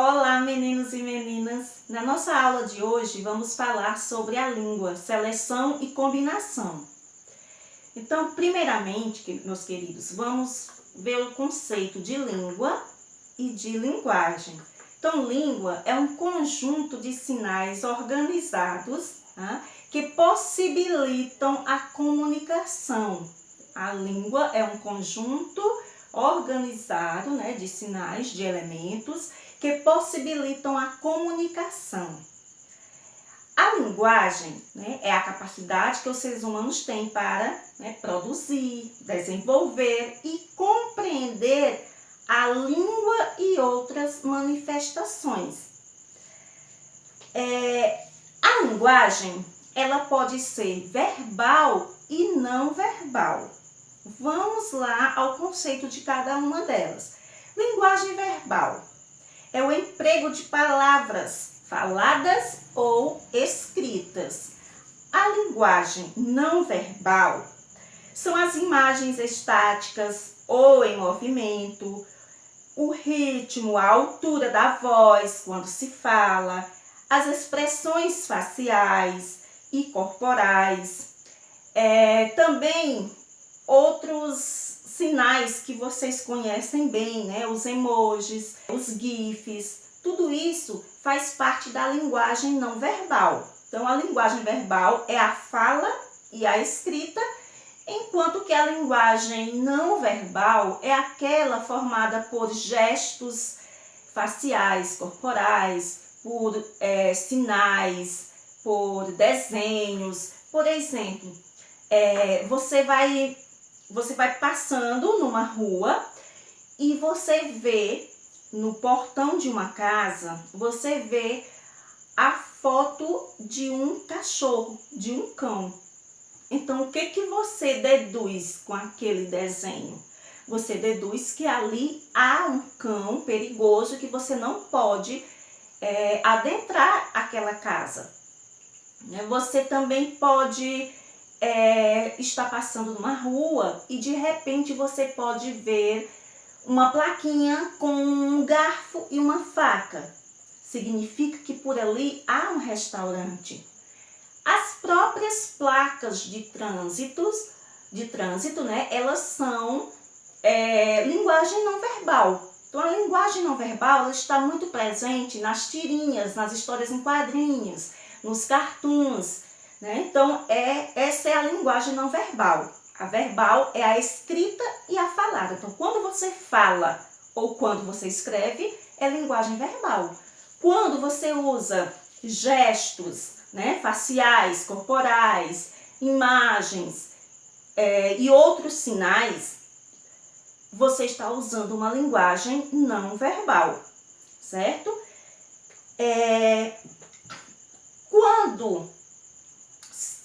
Olá, meninos e meninas! Na nossa aula de hoje, vamos falar sobre a língua, seleção e combinação. Então, primeiramente, meus queridos, vamos ver o conceito de língua e de linguagem. Então, língua é um conjunto de sinais organizados, tá, que possibilitam a comunicação. A língua é um conjunto organizado, né, de sinais, de elementos, que possibilitam a comunicação. A linguagem, né, é a capacidade que os seres humanos têm para, né, produzir, desenvolver e compreender a língua e outras manifestações. A linguagem, ela pode ser verbal e não verbal. Vamos lá ao conceito de cada uma delas. Linguagem verbal é o emprego de palavras faladas ou escritas. A linguagem não verbal são as imagens estáticas ou em movimento, o ritmo, a altura da voz quando se fala, as expressões faciais e corporais, também outros sinais que vocês conhecem bem, né? Os emojis, os GIFs, tudo isso faz parte da linguagem não verbal. Então, a linguagem verbal é a fala e a escrita, enquanto que a linguagem não verbal é aquela formada por gestos faciais, corporais, por sinais, por desenhos. Por exemplo, você vai passando numa rua e você vê no portão de uma casa, você vê a foto de um cachorro, de um cão. Então, o que você deduz com aquele desenho? Você deduz que ali há um cão perigoso que você não pode adentrar aquela casa. Você também pode estar passando numa rua e de repente você pode ver uma plaquinha com um garfo e uma faca. Significa que por ali há um restaurante. As próprias placas de trânsito, né, elas são linguagem não verbal. Então, a linguagem não verbal ela está muito presente nas tirinhas, nas histórias em quadrinhos, nos cartoons, né? Então, essa é a linguagem não verbal. A verbal é a escrita e a falada. Então, quando você fala ou quando você escreve, é linguagem verbal. Quando você usa gestos, né, faciais, corporais, imagens e outros sinais, você está usando uma linguagem não verbal, certo? Quando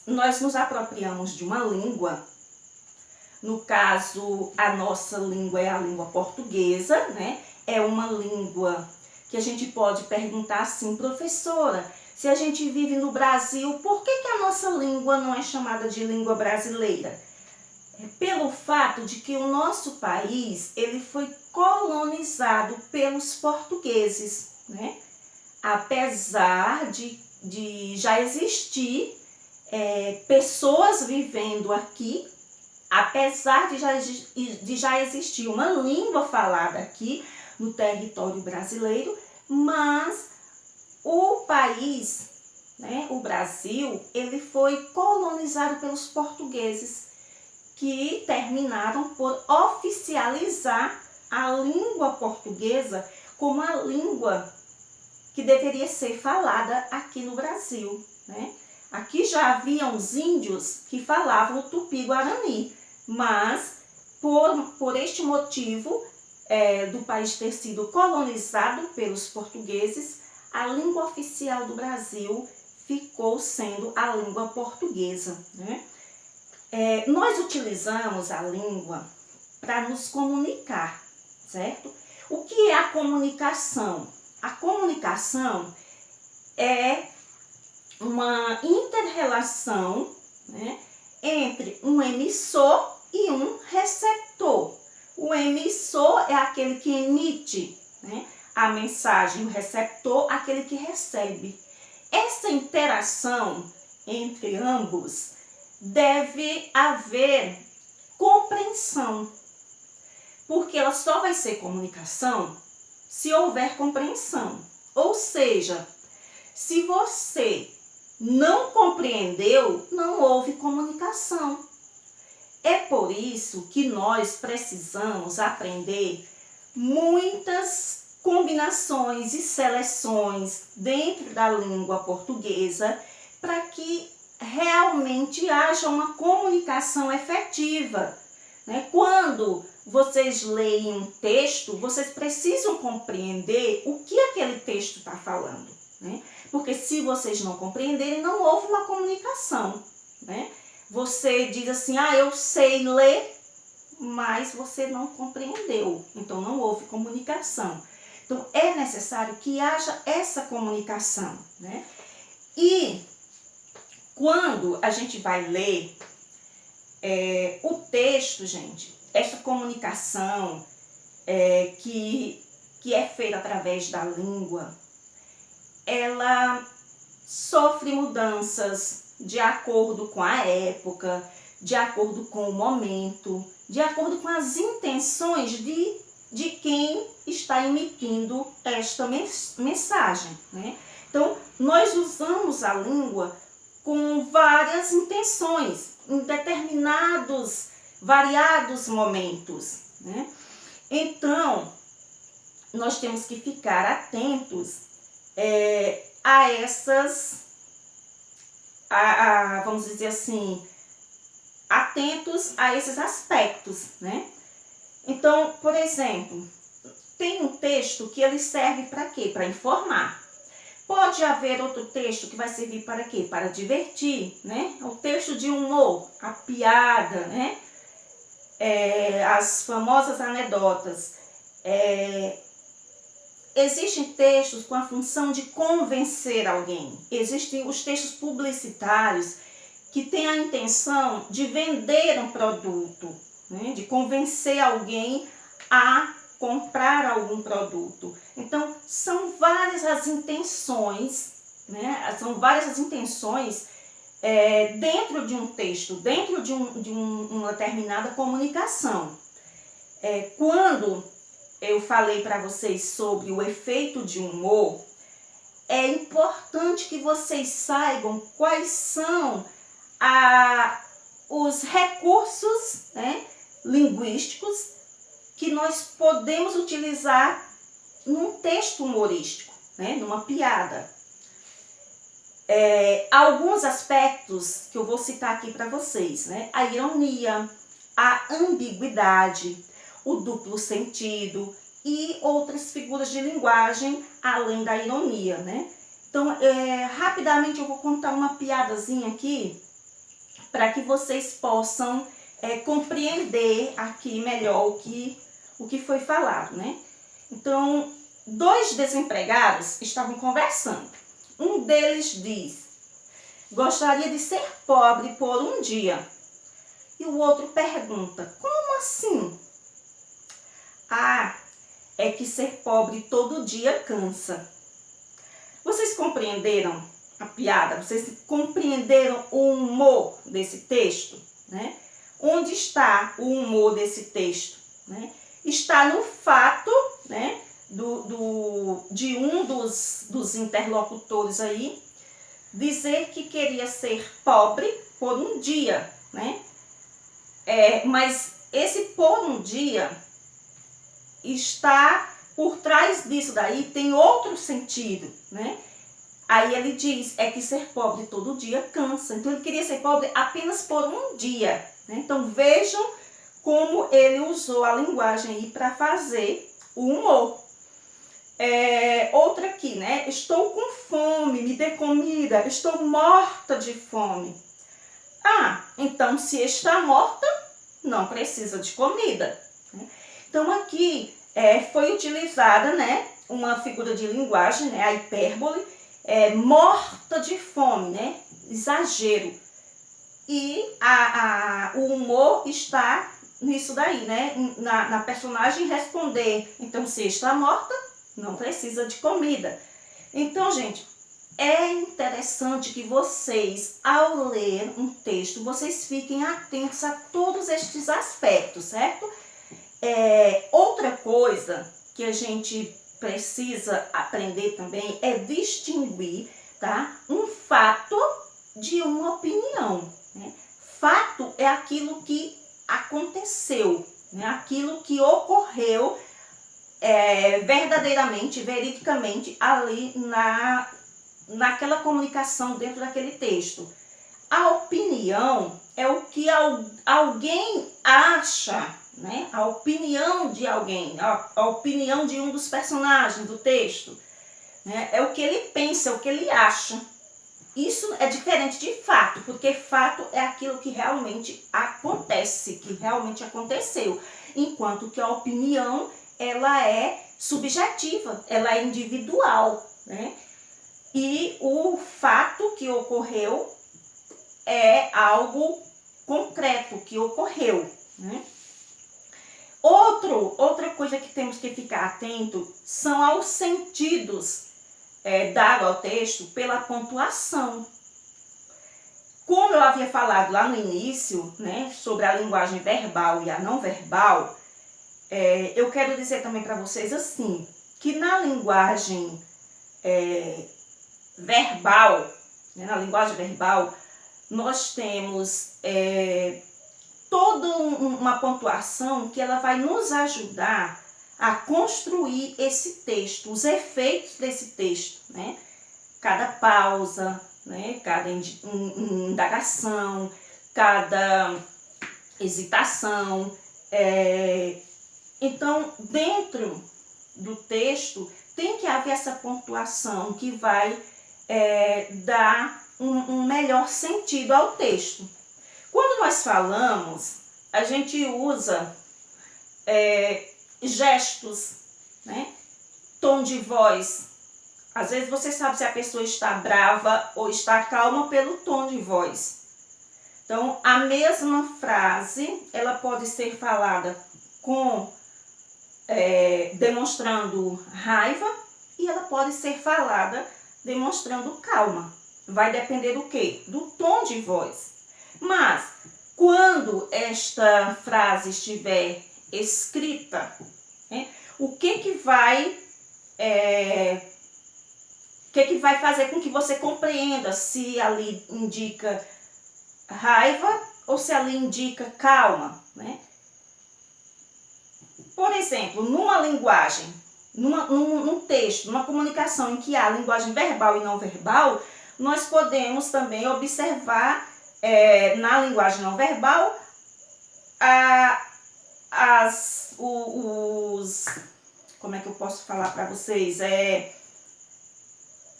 nós nos apropriamos de uma língua, no caso, a nossa língua é a língua portuguesa, né? É uma língua que a gente pode perguntar assim, professora, se a gente vive no Brasil, por que a nossa língua não é chamada de língua brasileira? Pelo fato de que o nosso país ele foi colonizado pelos portugueses, né? Apesar de já existir pessoas vivendo aqui, apesar de já existir uma língua falada aqui no território brasileiro, mas o país, né, o Brasil, ele foi colonizado pelos portugueses, que terminaram por oficializar a língua portuguesa como a língua que deveria ser falada aqui no Brasil, né? Aqui já haviam os índios que falavam o tupi-guarani, mas por este motivo do país ter sido colonizado pelos portugueses, a língua oficial do Brasil ficou sendo a língua portuguesa, né? Nós utilizamos a língua para nos comunicar, certo? O que é a comunicação? A comunicação é uma inter-relação, né, entre um emissor e um receptor. O emissor é aquele que emite, né, a mensagem, o receptor, aquele que recebe. Essa interação entre ambos deve haver compreensão, porque ela só vai ser comunicação se houver compreensão. Ou seja, se você não compreendeu, não houve comunicação. É por isso que nós precisamos aprender muitas combinações e seleções dentro da língua portuguesa para que realmente haja uma comunicação efetiva, né? Quando vocês leem um texto, vocês precisam compreender o que aquele texto está falando, né? Porque se vocês não compreenderem, não houve uma comunicação, né? Você diz assim, eu sei ler, mas você não compreendeu, então não houve comunicação. Então é necessário que haja essa comunicação, né? E quando a gente vai ler o texto, gente, essa comunicação que é feita através da língua, ela sofre mudanças de acordo com a época, de acordo com o momento, de acordo com as intenções de quem está emitindo esta mensagem, né? Então, nós usamos a língua com várias intenções, em determinados, variados momentos, né? Então, nós temos que ficar atentos a essas, vamos dizer assim, atentos a esses aspectos, né? Então, por exemplo, tem um texto que ele serve para quê? Para informar. Pode haver outro texto que vai servir para quê? Para divertir, né? O texto de humor, a piada, né? As famosas anedotas. Existem textos com a função de convencer alguém. Existem os textos publicitários que têm a intenção de vender um produto, né? De convencer alguém a comprar algum produto. Então, são várias as intenções, né? São várias as intenções dentro de um texto, dentro de uma determinada comunicação. Quando eu falei para vocês sobre o efeito de humor, é importante que vocês saibam quais são os recursos, né, linguísticos que nós podemos utilizar num texto humorístico, né, numa piada. Alguns aspectos que eu vou citar aqui para vocês, né, a ironia, a ambiguidade, o duplo sentido e outras figuras de linguagem além da ironia, né? Então, rapidamente eu vou contar uma piadazinha aqui para que vocês possam compreender aqui melhor o que foi falado, né? Então, 2 desempregados estavam conversando. Um deles diz: gostaria de ser pobre por um dia. E o outro pergunta: como assim? É que ser pobre todo dia cansa. Vocês compreenderam a piada? Vocês compreenderam o humor desse texto, né? Onde está o humor desse texto, né? Está no fato, né, de um dos interlocutores aí dizer que queria ser pobre por um dia, né? Mas esse por um dia está por trás disso daí, tem outro sentido, né? Aí ele diz, que ser pobre todo dia cansa. Então ele queria ser pobre apenas por um dia, né? Então vejam como ele usou a linguagem aí para fazer o humor. Outra aqui, né? Estou com fome, me dê comida, estou morta de fome. Então se está morta, não precisa de comida, né? Então aqui foi utilizada, né, uma figura de linguagem, né, a hipérbole, morta de fome, né, exagero. E o humor está nisso daí, né, na personagem responder. Então, se está morta, não precisa de comida. Então, gente, é interessante que vocês, ao ler um texto, vocês fiquem atentos a todos estes aspectos, certo? Outra coisa que a gente precisa aprender também é distinguir, tá, um fato de uma opinião, né? Fato é aquilo que aconteceu, né? Aquilo que ocorreu verdadeiramente, veridicamente ali naquela comunicação dentro daquele texto. A opinião é o que alguém acha, né? A opinião de alguém, a opinião de um dos personagens do texto, né? É o que ele pensa, é o que ele acha. Isso é diferente de fato, porque fato é aquilo que realmente acontece, que realmente aconteceu, enquanto que a opinião, ela é subjetiva, ela é individual, né? E o fato que ocorreu é algo concreto que ocorreu, né? Outra coisa que temos que ficar atento são aos sentidos dados ao texto pela pontuação. Como eu havia falado lá no início, né, sobre a linguagem verbal e a não verbal, eu quero dizer também para vocês assim, que na linguagem verbal, né, na linguagem verbal, nós temos toda uma pontuação que ela vai nos ajudar a construir esse texto, os efeitos desse texto, né? Cada pausa, né? Cada indagação, cada hesitação. Então, dentro do texto, tem que haver essa pontuação que vai dar um melhor sentido ao texto. Quando nós falamos, a gente usa gestos, né? Tom de voz. Às vezes você sabe se a pessoa está brava ou está calma pelo tom de voz. Então, a mesma frase, ela pode ser falada demonstrando raiva e ela pode ser falada demonstrando calma. Vai depender do quê? Do tom de voz. Mas, quando esta frase estiver escrita, né, o que vai fazer com que você compreenda se ali indica raiva ou se ali indica calma, né? Por exemplo, numa linguagem, num texto, numa comunicação em que há linguagem verbal e não verbal, nós podemos também observar na linguagem não verbal como é que eu posso falar para vocês?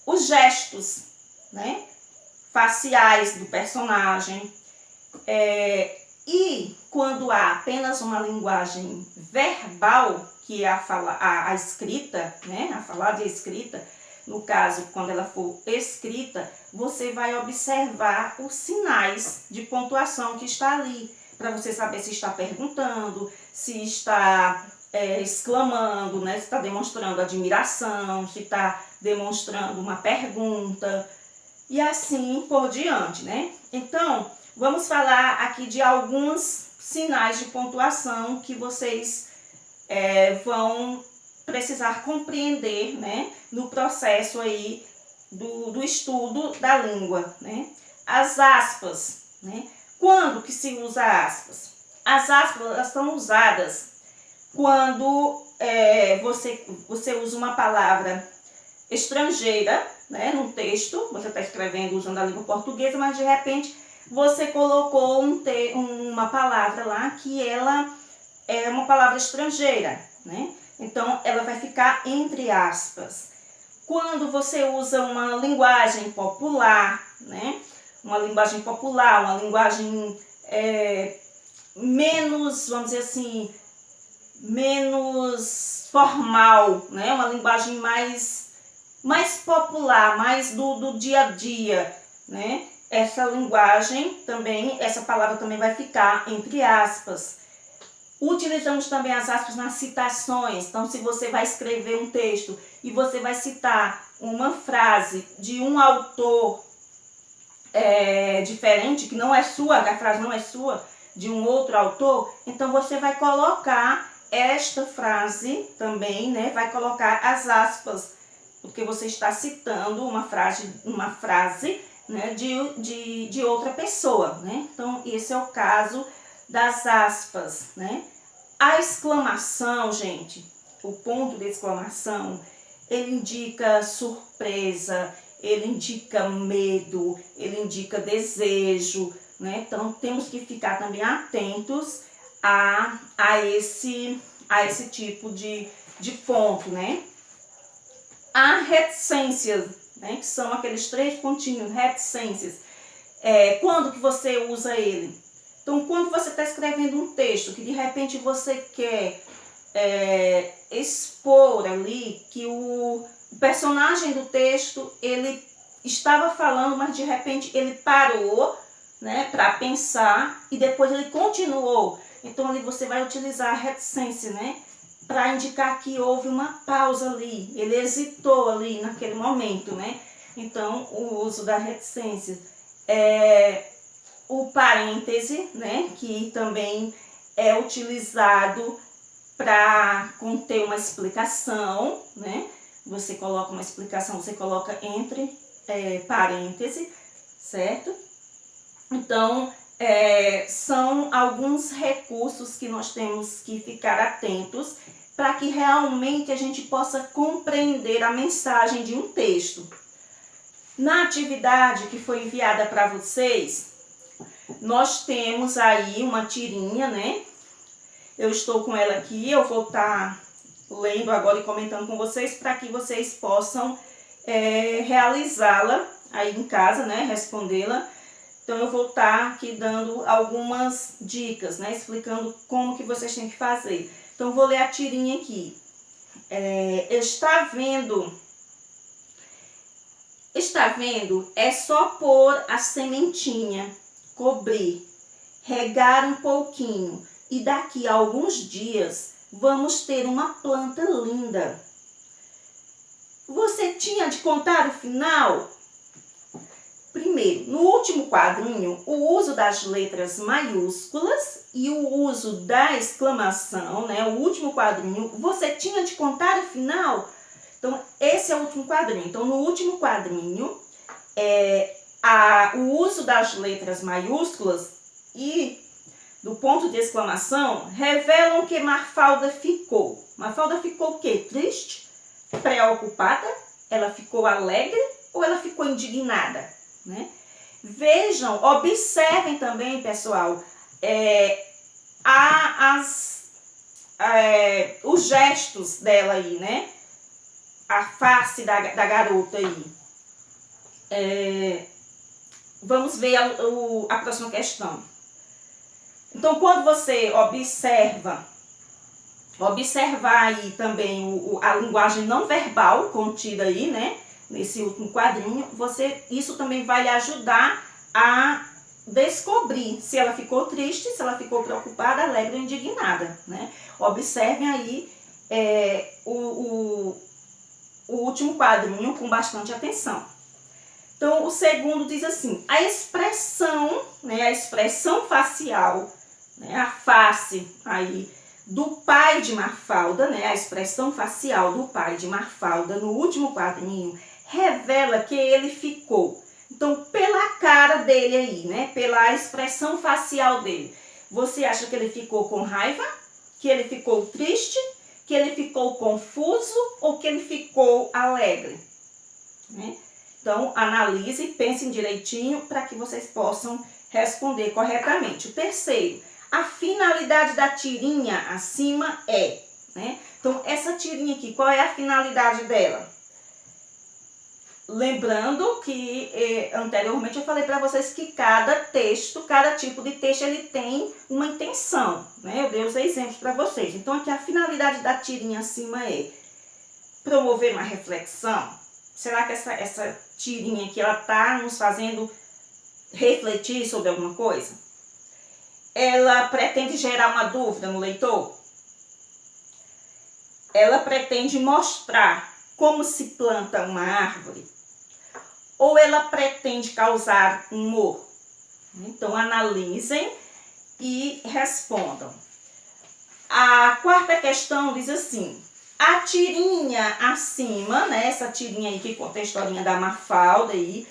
Os gestos, né, faciais do personagem. E quando há apenas uma linguagem verbal, que é a escrita, né, a falada e a escrita, no caso, quando ela for escrita, você vai observar os sinais de pontuação que está ali, para você saber se está perguntando, se está exclamando, né, se está demonstrando admiração, se está demonstrando uma pergunta, e assim por diante, né? Então, vamos falar aqui de alguns sinais de pontuação que vocês vão precisar compreender, né, no processo aí do estudo da língua, né? As aspas, né? Quando que se usa aspas? As aspas, elas são usadas quando você usa uma palavra estrangeira, né, num texto, você está escrevendo usando a língua portuguesa, mas de repente você colocou uma palavra lá que ela é uma palavra estrangeira, né? Então, ela vai ficar entre aspas. Quando você usa uma linguagem popular, né? Uma linguagem popular, uma linguagem menos, vamos dizer assim, menos formal, né? Uma linguagem mais popular, mais do dia a dia, né? Essa linguagem também, essa palavra também vai ficar entre aspas. Utilizamos também as aspas nas citações. Então, se você vai escrever um texto e você vai citar uma frase de um autor diferente, que não é sua, a frase não é sua, de um outro autor, então você vai colocar esta frase também, né? Vai colocar as aspas, porque você está citando uma frase né, de outra pessoa, né? Então, esse é o caso das aspas, né? A exclamação, gente, o ponto de exclamação, ele indica surpresa, ele indica medo, ele indica desejo, né? Então, temos que ficar também atentos a esse tipo de ponto, né? A reticência, né? Que são aqueles 3 pontinhos, reticências. Quando que você usa ele? Então, quando você está escrevendo um texto que de repente você quer expor ali que o personagem do texto, ele estava falando, mas de repente ele parou, né, para pensar e depois ele continuou. Então, ali você vai utilizar a reticência, né, para indicar que houve uma pausa ali, ele hesitou ali naquele momento, né? Então, o uso da reticência. O parêntese, né, que também é utilizado para conter uma explicação, né? Você coloca uma explicação, você coloca entre parênteses, certo? Então, são alguns recursos que nós temos que ficar atentos para que realmente a gente possa compreender a mensagem de um texto. Na atividade que foi enviada para vocês, nós temos aí uma tirinha, né? Eu estou com ela aqui, eu vou estar lendo agora e comentando com vocês para que vocês possam realizá-la aí em casa, né? Respondê-la. Então, eu vou estar aqui dando algumas dicas, né? Explicando como que vocês têm que fazer. Então, eu vou ler a tirinha aqui. Está vendo? Está vendo? É só pôr a sementinha, cobrir, regar um pouquinho e daqui a alguns dias vamos ter uma planta linda. Você tinha de contar o final? Primeiro, no último quadrinho, o uso das letras maiúsculas e o uso da exclamação, né? O último quadrinho, você tinha de contar o final? Então, esse é o último quadrinho. Então, no último quadrinho, o uso das letras maiúsculas e do ponto de exclamação revelam que Mafalda ficou. Mafalda ficou o quê? Triste? Preocupada? Ela ficou alegre ou ela ficou indignada? Né? Vejam, observem também, pessoal, os gestos dela aí, né? A face da garota aí. Vamos ver a próxima questão. Então, quando você observar aí também a linguagem não verbal contida aí, né? Nesse último quadrinho, isso também vai lhe ajudar a descobrir se ela ficou triste, se ela ficou preocupada, alegre ou indignada, né? Observem aí o último quadrinho com bastante atenção. Então, o segundo diz assim, a expressão facial, né, a face aí do pai de Mafalda, né, a expressão facial do pai de Mafalda no último quadrinho revela que ele ficou. Então, pela cara dele aí, né, pela expressão facial dele, você acha que ele ficou com raiva? Que ele ficou triste? Que ele ficou confuso? Ou que ele ficou alegre? Né? Então, analise, pensem direitinho para que vocês possam responder corretamente. O terceiro, a finalidade da tirinha acima né? Então, essa tirinha aqui, qual é a finalidade dela? Lembrando que anteriormente eu falei para vocês que cada tipo de texto, ele tem uma intenção, né? Eu dei os exemplos para vocês. Então, aqui a finalidade da tirinha acima é promover uma reflexão. Será que essa tirinha aqui, ela está nos fazendo refletir sobre alguma coisa? ela pretende gerar uma dúvida no leitor? Ela pretende mostrar como se planta uma árvore? Ou ela pretende causar humor? Então, analisem e respondam. A quarta questão diz assim: a tirinha acima, né? Essa tirinha aí que conta a historinha da Mafalda aí.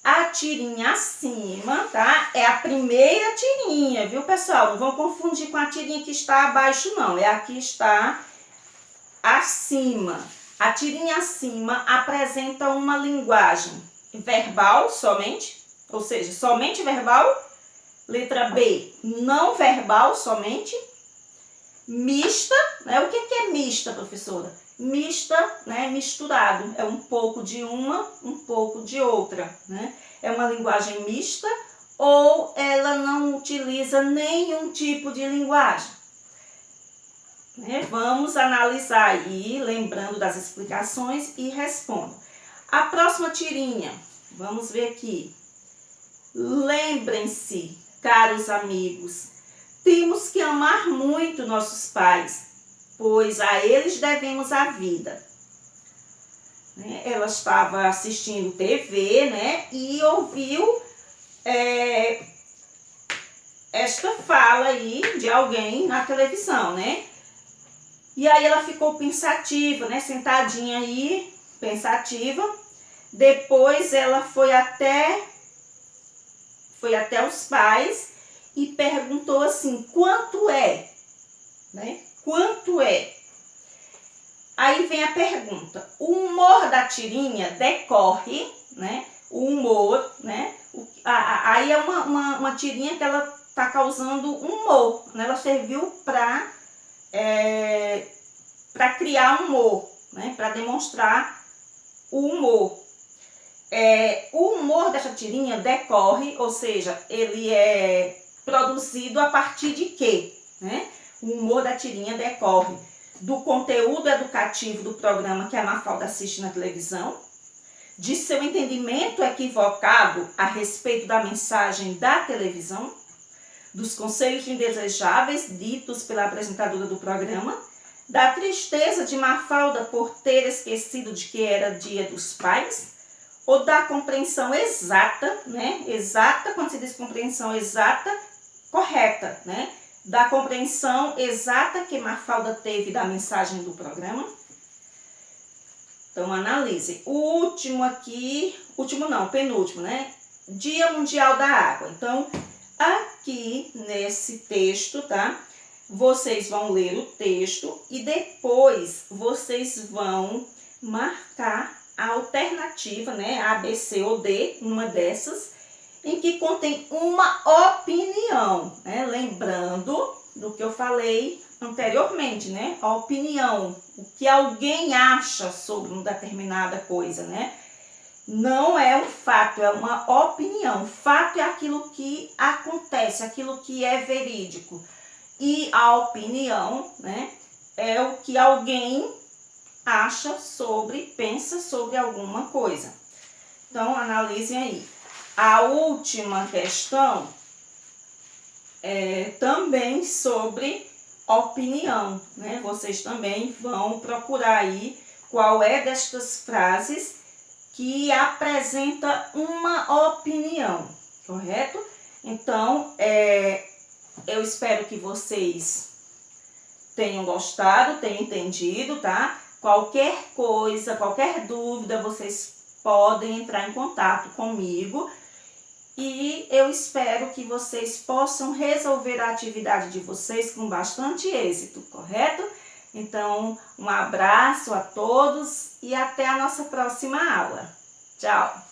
A tirinha acima, tá? É a primeira tirinha, viu, pessoal? Não vão confundir com a tirinha que está abaixo, não. É a que está acima. A tirinha acima apresenta uma linguagem verbal somente, ou seja, somente verbal. Letra B, não verbal somente. Mista, né? O que é mista, professora? Mista, né? Misturado. É um pouco de uma, um pouco de outra, né? É uma linguagem mista ou ela não utiliza nenhum tipo de linguagem? Vamos analisar aí, lembrando das explicações e respondo. A próxima tirinha, vamos ver aqui. Lembrem-se, caros amigos, temos que amar muito nossos pais, pois a eles devemos a vida. Ela estava assistindo TV, né, e ouviu esta fala aí de alguém na televisão, né? E aí ela ficou pensativa, né, sentadinha aí, pensativa. Depois ela foi até os pais e perguntou assim: quanto é? Né? Quanto é? Aí vem a pergunta: o humor da tirinha decorre, né? O humor, né? Aí é uma tirinha que ela está causando humor, né? Ela serviu para criar humor, né? Para demonstrar o humor. O humor dessa tirinha decorre, ou seja, ele é produzido a partir de quê? Né? O humor da tirinha decorre do conteúdo educativo do programa que a Mafalda assiste na televisão, de seu entendimento equivocado a respeito da mensagem da televisão, dos conselhos indesejáveis ditos pela apresentadora do programa, da tristeza de Mafalda por ter esquecido de que era Dia dos Pais, ou da compreensão exata, né? Exata, quando se diz compreensão exata, correta, né? Da compreensão exata que Mafalda teve da mensagem do programa. Então, analise. O último aqui, penúltimo, né? Dia Mundial da Água. Então, aqui nesse texto, tá? Vocês vão ler o texto e depois vocês vão marcar a alternativa, né? A, B, C ou D, uma dessas, em que contém uma opinião, né? Lembrando do que eu falei anteriormente, né? A opinião, o que alguém acha sobre uma determinada coisa, né? Não é um fato, é uma opinião. Fato é aquilo que acontece, aquilo que é verídico. E a opinião, né, é o que alguém acha sobre, pensa sobre alguma coisa. Então, analisem aí. A última questão é também sobre opinião, né? Vocês também vão procurar aí qual é destas frases que apresenta uma opinião, correto? Então, eu espero que vocês tenham gostado, tenham entendido, tá? Qualquer coisa, qualquer dúvida, vocês podem entrar em contato comigo e eu espero que vocês possam resolver a atividade de vocês com bastante êxito, correto? Então, um abraço a todos e até a nossa próxima aula. Tchau!